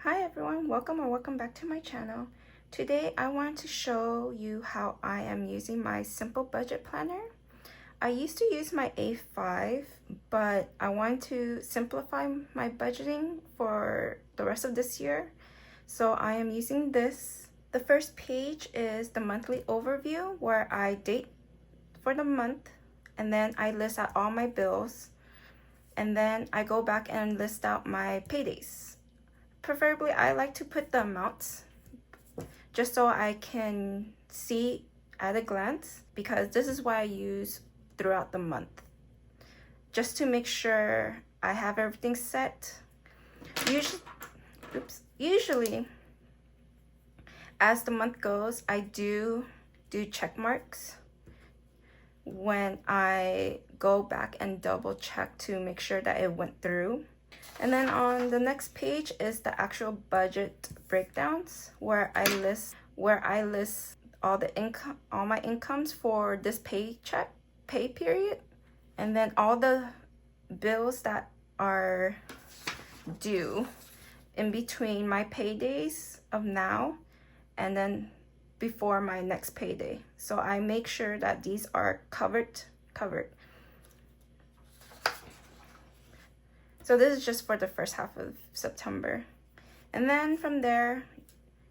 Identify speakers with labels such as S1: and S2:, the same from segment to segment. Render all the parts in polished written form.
S1: Hi everyone, welcome back to my channel. Today I want to show you how I am using my simple budget planner. I used to use my A5, but I want to simplify my budgeting for the rest of this year. So I am using this. The first page is the monthly overview where I date for the month and then I list out all my bills and then I go back and list out my paydays. Preferably, I like to put the amounts just so I can see at a glance, because this is what I use throughout the month. Just to make sure I have everything set. Usually, as the month goes, I do check marks when I go back and double check to make sure that it went through. And then on the next page is the actual budget breakdowns where I list all my incomes for this pay period, and then all the bills that are due in between my paydays of now and then before my next payday. So I make sure that these are covered. So this is just for the first half of September. And then from there,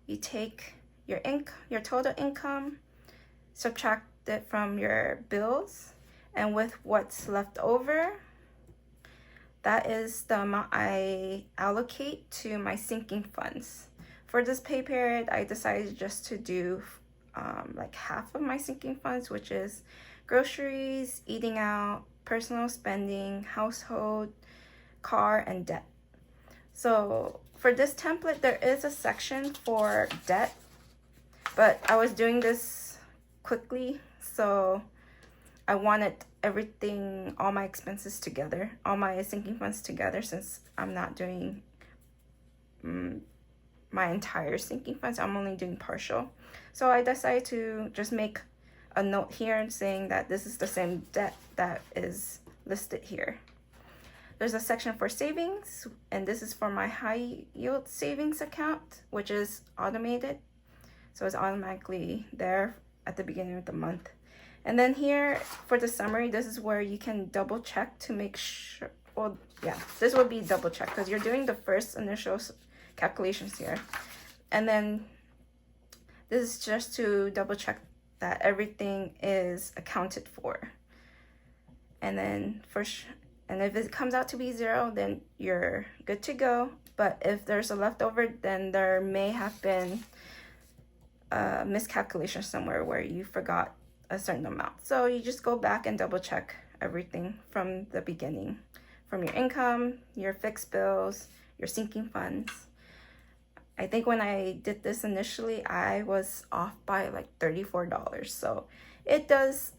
S1: you take your total income, subtract it from your bills, and with what's left over, that is the amount I allocate to my sinking funds. For this pay period, I decided just to do like half of my sinking funds, which is groceries, eating out, personal spending, household, car, and debt. So for this template, there is a section for debt, but I was doing this quickly, so I wanted everything, all my expenses together, all my sinking funds together, since I'm not doing my entire sinking funds. I'm only doing partial. So I decided to just make a note here saying that this is the same debt that is listed here. There's a section for savings, and this is for my high yield savings account, which is automated. So it's automatically there at the beginning of the month. And then here for the summary, this is where you can double check to make sure, well, yeah, this would be double check because you're doing the first initial calculations here. And then this is just to double check that everything is accounted for. And then and if it comes out to be 0, then you're good to go. But if there's a leftover, then there may have been a miscalculation somewhere where you forgot a certain amount. So you just go back and double check everything from the beginning, from your income, your fixed bills, your sinking funds. I think when I did this initially, I was off by like $34. So it does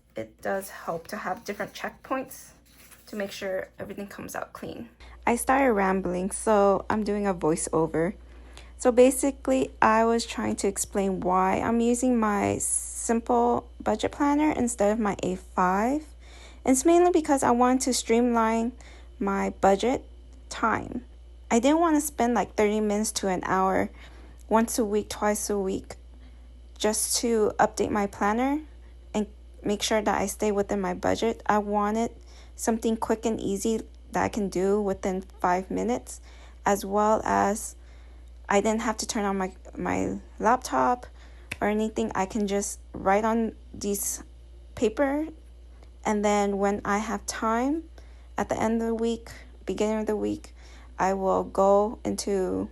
S1: help to have different checkpoints to make sure everything comes out clean. I started rambling, so I'm doing a voiceover. So basically, I was trying to explain why I'm using my simple budget planner instead of my A5. And it's mainly because I want to streamline my budget time. I didn't want to spend like 30 minutes to an hour once a week, twice a week, just to update my planner and make sure that I stay within my budget. I wanted something quick and easy that I can do within 5 minutes, as well as I didn't have to turn on my laptop or anything. I can just write on these paper, and then when I have time at the end of the week, beginning of the week, I will go into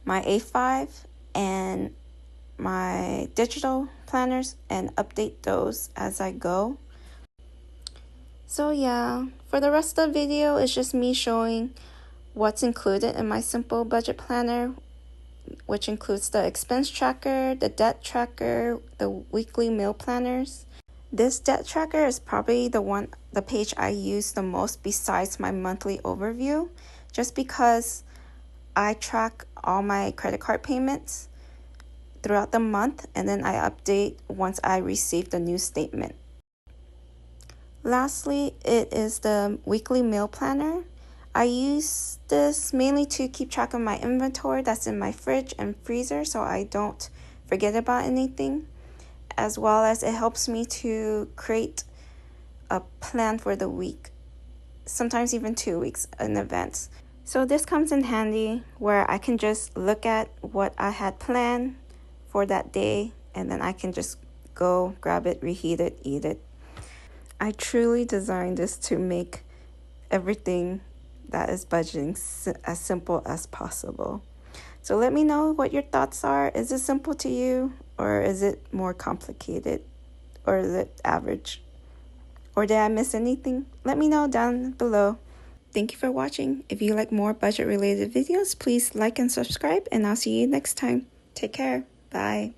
S1: my A5 and my digital planners and update those as I go. So yeah, for the rest of the video, it's just me showing what's included in my simple budget planner, which includes the expense tracker, the debt tracker, the weekly meal planners. This debt tracker is probably the page I use the most besides my monthly overview, just because I track all my credit card payments throughout the month, and then I update once I receive the new statement. Lastly, it is the weekly meal planner. I use this mainly to keep track of my inventory that's in my fridge and freezer so I don't forget about anything, as well as it helps me to create a plan for the week, sometimes even 2 weeks in advance. So this comes in handy where I can just look at what I had planned for that day and then I can just go grab it, reheat it, eat it. I truly designed this to make everything that is budgeting as simple as possible. So let me know what your thoughts are. Is it simple to you, or is it more complicated, or is it average? Or did I miss anything? Let me know down below. Thank you for watching. If you like more budget related videos, please like and subscribe, and I'll see you next time. Take care. Bye.